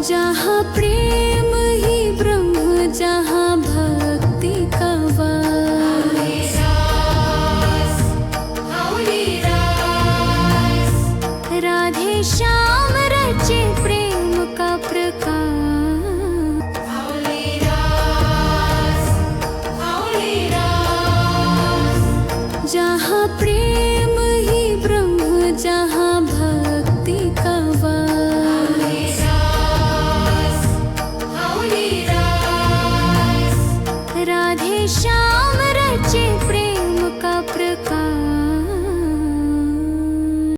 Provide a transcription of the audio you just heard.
जहाँ प्रेम ही ब्रह्म, जहाँ भक्ति का वास। राधे श्याम रचे प्रेम का प्रकाश। जहाँ प्रेम